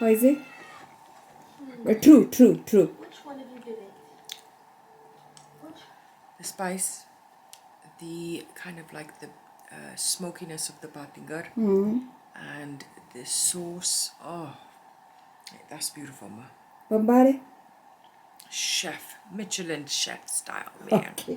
How is it? True. Which one did you get it? Which? The spice, the kind of like the smokiness of the batingar, and the sauce. Oh, that's beautiful, ma. Bambare? Chef, Michelin chef style, man. Okay.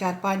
4-5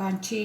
5-6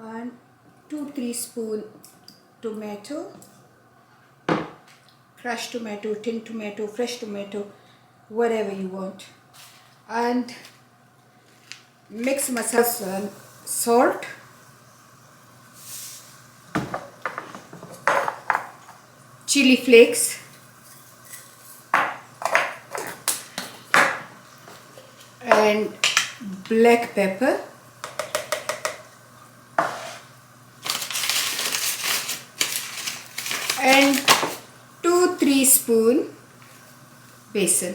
and 2-3 spoon tomato, fresh tomato, tin tomato, fresh tomato, whatever you want, and mix masala, salt, chili flakes, and black pepper, and 2-3 spoon besan.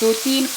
2-3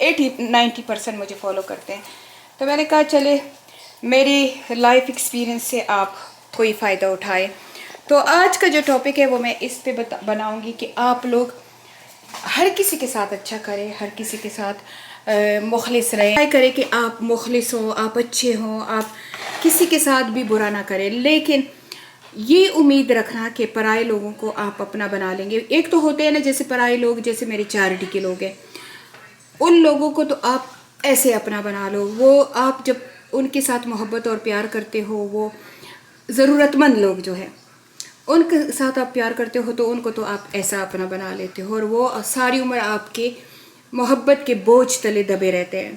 80-90% مجھے follow کرتے ہیں. تو میں نے کہا چلے میری life experience سے آپ کوئی فائدہ اٹھائے. تو آج کا جو ٹاپک ہے وہ میں اس پہ بناؤں گی کہ آپ لوگ ہر کسی کے ساتھ اچھا کریں, ہر کسی کے ساتھ مخلص رہیں. ٹرائی کریں کہ آپ مخلص ہوں, آپ اچھے ہوں, آپ کسی کے ساتھ بھی برا نہ کریں, لیکن یہ امید رکھنا کہ پرائے لوگوں کو آپ اپنا بنا لیں گے. ایک تو ہوتے ہیں نا جیسے پرائے لوگ, جیسے میرے چیریٹی کے لوگ ہیں, ان لوگوں کو تو آپ ایسے اپنا بنا لو. وہ آپ جب ان کے ساتھ محبت اور پیار کرتے ہو, وہ ضرورت مند لوگ جو ہے ان کے ساتھ آپ پیار کرتے ہو تو ان کو تو آپ ایسا اپنا بنا لیتے ہو, اور وہ ساری عمر آپ کے محبت کے بوجھ تلے دبے رہتے ہیں.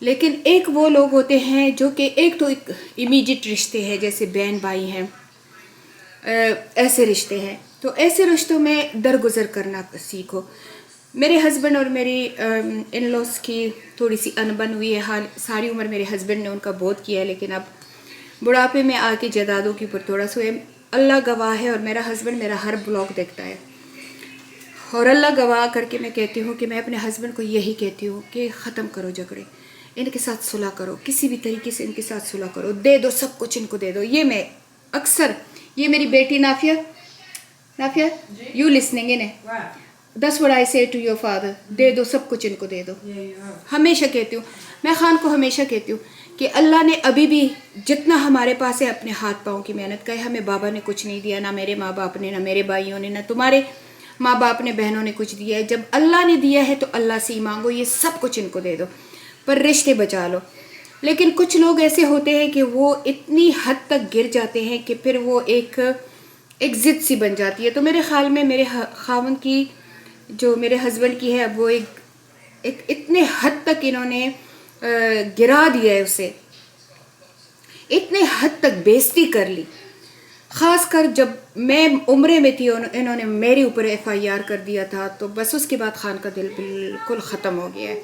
لیکن ایک وہ لوگ ہوتے ہیں جو کہ ایک تو امیڈیٹ رشتے ہیں, جیسے بہن بھائی ہیں, ایسے رشتے ہیں. تو ایسے رشتوں میں درگزر کرنا سیکھو. میرے ہسبینڈ اور میری ان لوز کی تھوڑی سی انبن ہوئی ہے. ساری عمر میرے ہسبینڈ نے ان کا بہت کیا ہے, لیکن اب بڑھاپے میں آ کے جائیدادوں کے اوپر تھوڑا سا اللہ گواہ ہے, اور میرا ہسبینڈ میرا ہر بلاگ دیکھتا ہے, اور اللہ گواہ کر کے میں کہتی ہوں کہ میں اپنے ہسبینڈ کو یہی کہتی ہوں کہ ختم کرو جھگڑے, ان کے ساتھ صلح کرو, کسی بھی طریقے سے ان کے ساتھ صلح کرو, دے دو سب کچھ ان کو دے دو. یہ میں اکثر, یہ میری بیٹی نافیہ یو لسننگ ان That's what I say to your father, دے دو سب کچھ ان کو دے دو. ہمیشہ کہتی ہوں, میں خان کو ہمیشہ کہتی ہوں کہ اللہ نے ابھی بھی جتنا ہمارے پاس ہے اپنے ہاتھ پاؤں کی محنت کا ہے. ہمیں بابا نے کچھ نہیں دیا, نہ میرے ماں باپ نے, نہ میرے بھائیوں نے, نہ تمہارے ماں باپ نے, بہنوں نے کچھ دیا ہے. جب اللہ نے دیا ہے تو اللہ سے ہی مانگو, یہ سب کچھ ان کو دے دو, پر رشتے بچا لو. لیکن کچھ لوگ ایسے ہوتے ہیں کہ وہ اتنی حد تک گر جاتے ہیں کہ پھر وہ ایک ضد سی بن جاتی ہے. تو میرے خیال میں میرے خاوند کی جو میرے ہسبینڈ کی ہے, اب وہ ایک اتنے حد تک انہوں نے گرا دیا ہے اسے, اتنے حد تک بےزتی کر لی. خاص کر جب میں عمرے میں تھی انہوں نے میرے اوپر FIR کر دیا تھا, تو بس اس کے بعد خان کا دل بالکل ختم ہو گیا ہے.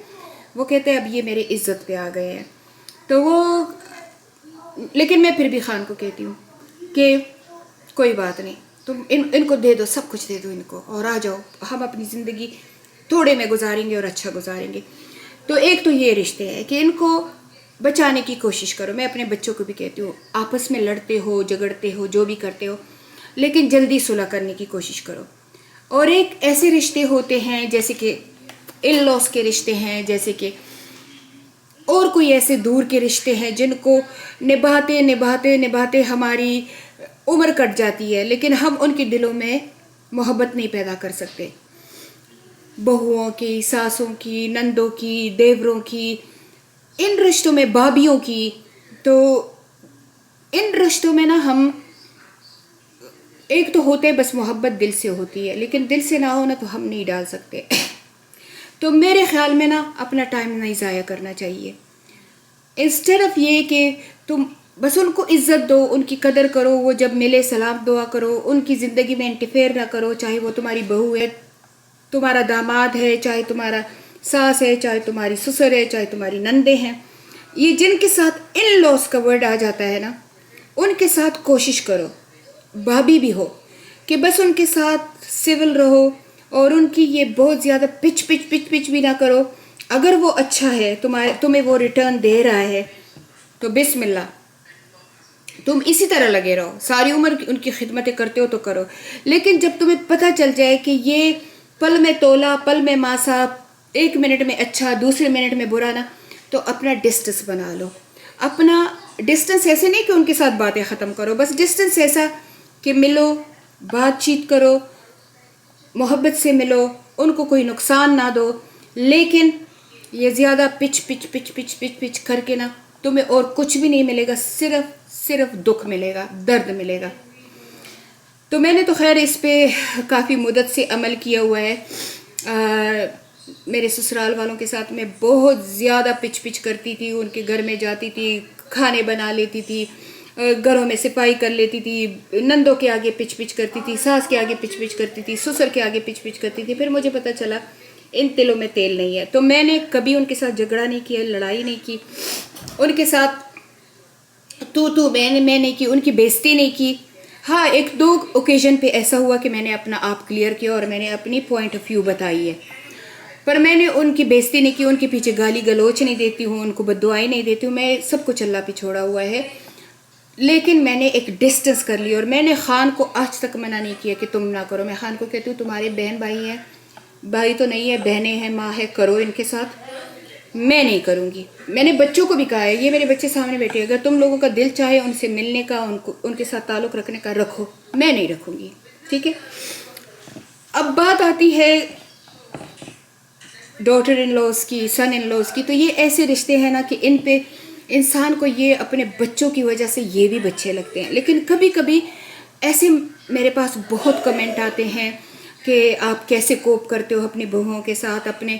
وہ کہتے ہیں اب یہ میرے عزت پہ آ گئے ہیں. تو وہ, لیکن میں پھر بھی خان کو کہتی ہوں کہ کوئی بات نہیں, تم ان کو دے دو, سب کچھ دے دو ان کو, اور آ جاؤ ہم اپنی زندگی تھوڑے میں گزاریں گے اور اچھا گزاریں گے. تو ایک تو یہ رشتے ہیں کہ ان کو بچانے کی کوشش کرو. میں اپنے بچوں کو بھی کہتی ہوں, آپس میں لڑتے ہو, جھگڑتے ہو, جو بھی کرتے ہو, لیکن جلدی صلح کرنے کی کوشش کرو. اور ایک ایسے رشتے ہوتے ہیں جیسے کہ ان لوز کے رشتے ہیں, جیسے کہ اور کوئی ایسے دور کے رشتے ہیں جن کو نبھاتے نبھاتے نبھاتے ہماری عمر کٹ جاتی ہے, لیکن ہم ان کے دلوں میں محبت نہیں پیدا کر سکتے. بہوؤں کی, ساسوں کی, نندوں کی, دیوروں کی, ان رشتوں میں بھابھیوں کی. تو ان رشتوں میں نا ہم ایک تو ہوتے بس محبت دل سے ہوتی ہے, لیکن دل سے نہ ہو نا تو ہم نہیں ڈال سکتے. تو میرے خیال میں نا اپنا ٹائم نہیں ضائع کرنا چاہیے. انسٹیڈ آف یہ کہ تم بس ان کو عزت دو, ان کی قدر کرو, وہ جب ملے سلام دعا کرو, ان کی زندگی میں انٹرفیئر نہ کرو, چاہے وہ تمہاری بہو ہے, تمہارا داماد ہے, چاہے تمہارا ساس ہے, چاہے تمہاری سسر ہے, چاہے تمہاری نندے ہیں. یہ جن کے ساتھ ان لوز کا ورڈ آ جاتا ہے نا, ان کے ساتھ کوشش کرو, بھابھی بھی ہو, کہ بس ان کے ساتھ سول رہو, اور ان کی یہ بہت زیادہ پچ بھی نہ کرو. اگر وہ اچھا ہے, تمہیں وہ ریٹرن دے رہا ہے, تو بسم اللہ, تم اسی طرح لگے رہو, ساری عمر ان کی خدمتیں کرتے ہو تو کرو. لیکن جب تمہیں پتہ چل جائے کہ یہ پل میں تولا, پل میں ماسا, 1 منٹ میں اچھا, دوسرے منٹ میں برا نا, تو اپنا ڈسٹنس بنا لو. اپنا ڈسٹنس ایسے نہیں کہ ان کے ساتھ باتیں ختم کرو, بس ڈسٹنس ایسا کہ ملو, بات چیت کرو, محبت سے ملو, ان کو کوئی نقصان نہ دو. لیکن یہ زیادہ پچ کر کے نا تمہیں اور کچھ بھی نہیں ملے گا, صرف دکھ ملے گا, درد ملے گا. تو میں نے تو خیر اس پہ کافی مدت سے عمل کیا ہوا ہے. میرے سسرال والوں کے ساتھ میں بہت زیادہ پچ کرتی تھی, ان کے گھر میں جاتی تھی, کھانے بنا لیتی تھی, گھروں میں صفائی کر لیتی تھی, نندوں کے آگے پچ کرتی تھی, ساس کے آگے پچ کرتی تھی, سسر کے آگے پچ کرتی تھی. پھر مجھے پتہ چلا ان تلوں میں تیل نہیں ہے, تو میں نے کبھی ان کے ساتھ جھگڑا نہیں کیا, لڑائی نہیں کی, ان کے ساتھ تو میں نہیں کی, ان کی بےزتی نہیں کی. ہاں 1-2 اوکیزن پہ ایسا ہوا کہ میں نے اپنا آپ کلیئر کیا اور میں نے اپنی پوائنٹ آف ویو بتائی ہے. پر میں نے ان کی بےزتی نہیں کی, ان کے پیچھے گالی گلوچ نہیں دیتی ہوں, ان کو بددعائیں نہیں دیتی ہوں, میں سب کچھ اللہ پہ چھوڑا ہوا ہے. لیکن میں نے ایک ڈسٹنس کر لی, اور میں نے خان کو آج تک منع نہیں کیا کہ تم نہ کرو. میں خان کو کہتی ہوں تمہارے بہن بھائی ہیں, بھائی تو نہیں ہے, بہنیں ہیں, ماں ہے, کرو ان کے ساتھ, میں نہیں کروں گی. میں نے بچوں کو بھی کہا ہے, یہ میرے بچے سامنے بیٹھے, اگر تم لوگوں کا دل چاہے ان سے ملنے کا, ان کے ساتھ تعلق رکھنے کا, رکھو, میں نہیں رکھوں گی. ٹھیک ہے. اب بات آتی ہے ڈاٹر ان لاز کی, سن ان لاز کی. تو یہ ایسے رشتے ہیں نا کہ ان پہ انسان کو یہ اپنے بچوں کی وجہ سے یہ بھی بچے لگتے ہیں. لیکن کبھی کبھی ایسے میرے پاس بہت کمنٹ آتے ہیں کہ آپ کیسے کوپ کرتے ہو اپنی بہوؤں کے ساتھ, اپنے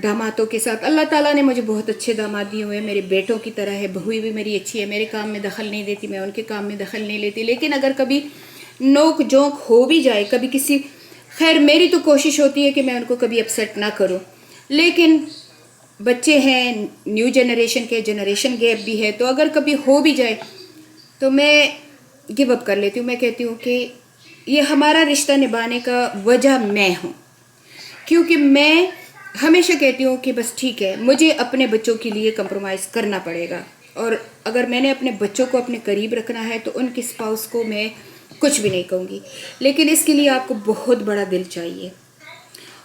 دامادوں کے ساتھ. اللہ تعالیٰ نے مجھے بہت اچھے داماد دیے ہوئے, میرے بیٹوں کی طرح ہے, بہوئی بھی میری اچھی ہے, میرے کام میں دخل نہیں دیتی, میں ان کے کام میں دخل نہیں لیتی. لیکن اگر کبھی نوک جھونک ہو بھی جائے کبھی کسی, خیر میری تو کوشش ہوتی ہے کہ میں ان کو کبھی اپسیٹ نہ کروں, لیکن بچے ہیں, نیو جنریشن کے, جنریشن گیپ بھی ہے, تو اگر کبھی ہو بھی جائے تو میں گیو اپ کر لیتی ہوں. میں کہتی ہوں کہ یہ ہمارا رشتہ نبھانے کا وجہ میں ہوں, کیونکہ میں ہمیشہ کہتی ہوں کہ بس ٹھیک ہے, مجھے اپنے بچوں کے لیے کمپرومائز کرنا پڑے گا, اور اگر میں نے اپنے بچوں کو اپنے قریب رکھنا ہے تو ان کی اسپاؤس کو میں کچھ بھی نہیں کہوں گی. لیکن اس کے لیے آپ کو بہت بڑا دل چاہیے.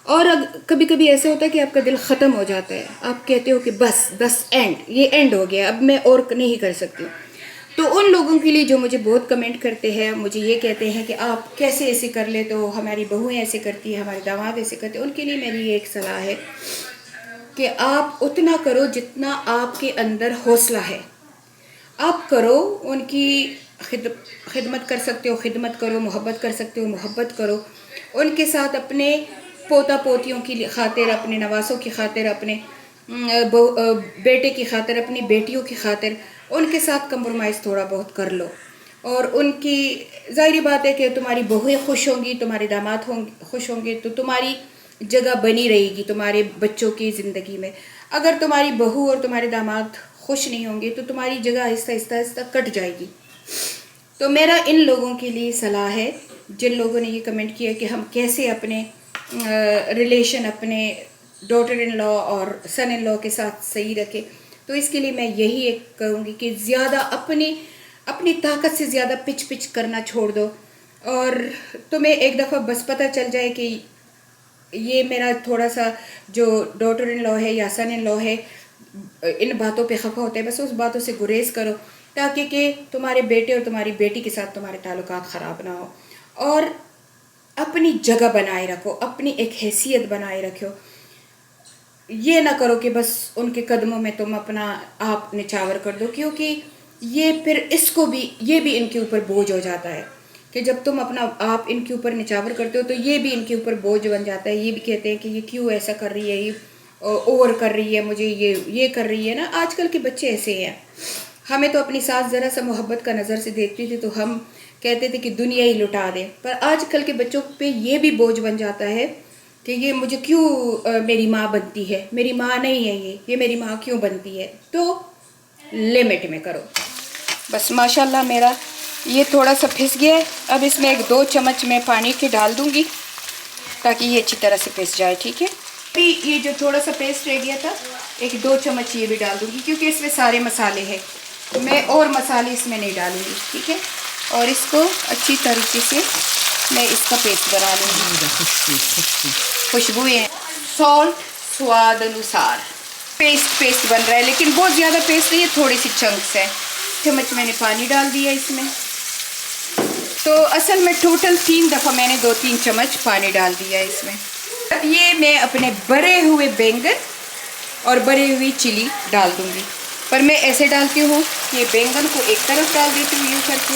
اور کبھی کبھی ایسا ہوتا ہے کہ آپ کا دل ختم ہو جاتا ہے, آپ کہتے ہو کہ بس اینڈ, یہ اینڈ ہو گیا, اب میں اور نہیں کر سکتی. تو ان لوگوں کے لیے جو مجھے بہت کمنٹ کرتے ہیں, مجھے یہ کہتے ہیں کہ آپ کیسے ایسے کر لیتے ہو, ہماری بہویں ایسے کرتی ہیں, ہمارے داماد ایسے کرتے ہیں, ان کے لیے میری یہ ایک صلاح ہے کہ آپ اتنا کرو جتنا آپ کے اندر حوصلہ ہے. آپ کرو, ان کی خدمت کر سکتے ہو خدمت کرو, محبت کر سکتے ہو محبت کرو, ان کے ساتھ اپنے پوتا پوتیوں کی خاطر, اپنے نواسوں کی خاطر, اپنے بیٹے کی خاطر, اپنی بیٹیوں کی خاطر ان کے ساتھ کمپرومائز تھوڑا بہت کر لو. اور ان کی ظاہری بات ہے کہ تمہاری بہویں خوش ہوں گی, تمہارے داماد خوش ہوں گے, تو تمہاری جگہ بنی رہے گی تمہارے بچوں کی زندگی میں. اگر تمہاری بہو اور تمہارے داماد خوش نہیں ہوں گے تو تمہاری جگہ آہستہ آہستہ آہستہ کٹ جائے گی. تو میرا ان لوگوں کے لیے صلاح ہے جن لوگوں نے یہ کمنٹ کیا کہ ہم کیسے اپنے ریلیشن اپنے ڈاٹر ان لا اور سن ان لا کے ساتھ صحیح رکھے. تو اس کے لیے میں یہی ایک کہوں گی کہ زیادہ اپنی طاقت سے زیادہ پچ کرنا چھوڑ دو, اور تمہیں ایک دفعہ بس پتہ چل جائے کہ یہ میرا تھوڑا سا جو ڈاٹر ان لا ہے یا سن ان لا ہے ان باتوں پہ خفا ہوتا ہے, بس اس باتوں سے گریز کرو تاکہ کہ تمہارے بیٹے اور تمہاری بیٹی کے ساتھ تمہارے تعلقات خراب نہ ہو. اور اپنی جگہ بنائے رکھو, اپنی ایک حیثیت بنائے رکھو. یہ نہ کرو کہ بس ان کے قدموں میں تم اپنا آپ نچاور کر دو, کیونکہ یہ پھر یہ بھی ان کے اوپر بوجھ ہو جاتا ہے کہ جب تم اپنا آپ ان کے اوپر نچاور کرتے ہو تو یہ بھی ان کے اوپر بوجھ بن جاتا ہے. یہ بھی کہتے ہیں کہ یہ کیوں ایسا کر رہی ہے, یہ اوور کر رہی ہے, مجھے یہ کر رہی ہے نا. آج کل کے بچے ایسے ہیں. ہمیں تو اپنی ساس ذرا سا محبت کا نظر سے دیکھتی تھی تو ہم کہتے تھے کہ دنیا ہی لٹا دے, پر آج کل کے بچوں پہ یہ بھی بوجھ بن جاتا ہے کہ یہ مجھے کیوں میری ماں بنتی ہے, میری ماں نہیں ہے یہ میری ماں کیوں بنتی ہے. تو لمٹ میں کرو بس. ماشاءاللہ میرا یہ تھوڑا سا پھس گیا ہے, اب اس میں 2 چمچ میں پانی کے ڈال دوں گی تاکہ یہ اچھی طرح سے پس جائے. ٹھیک ہے. یہ جو تھوڑا سا پیسٹ رہ گیا تھا 2 چمچ یہ بھی ڈال دوں گی کیونکہ اس میں سارے مسالے ہیں, میں اور مسالے اس میں نہیں ڈالوں گی. ٹھیک ہے. اور اس کو اچھی طریقے سے میں اس کا پیسٹ بنا لوں گی. خوشبو ہے. سالٹ سواد انوسار. پیسٹ بن رہا ہے لیکن بہت زیادہ پیسٹ نہیں ہے, تھوڑی سی چنکس ہے. چمچ میں نے پانی ڈال دیا اس میں. تو اصل میں ٹوٹل 3 دفعہ میں نے 2-3 چمچ پانی ڈال دیا ہے اس میں. اب یہ میں اپنے بھرے ہوئے بینگن اور بھری ہوئی چلی ڈال دوں گی, پر میں ایسے ڈالتی ہوں کہ بینگن کو ایک طرف ڈال دیتی ہوں یوں کر کے,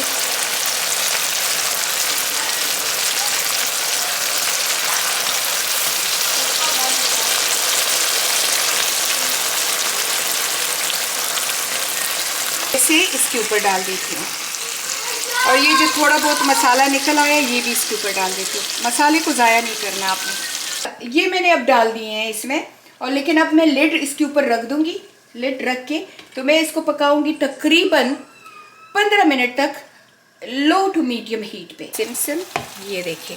ایسے اس کے اوپر ڈال دیتی ہوں. اور یہ جو تھوڑا بہت مسالہ نکل آیا یہ بھی اس کے اوپر ڈال دیتی ہوں. مسالے کو ضائع نہیں کرنا آپ نے. یہ میں نے اب ڈال دیے ہیں اس میں, اور لیکن اب میں لڈ اس کے اوپر رکھ دوں گی. لڈ رکھ کے تو میں اس کو پکاؤں گی تقریباً 15 منٹ تک لو ٹو میڈیم ہیٹ پہ. سم یہ دیکھیں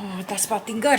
Oh, that's Batingar.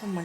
Oh my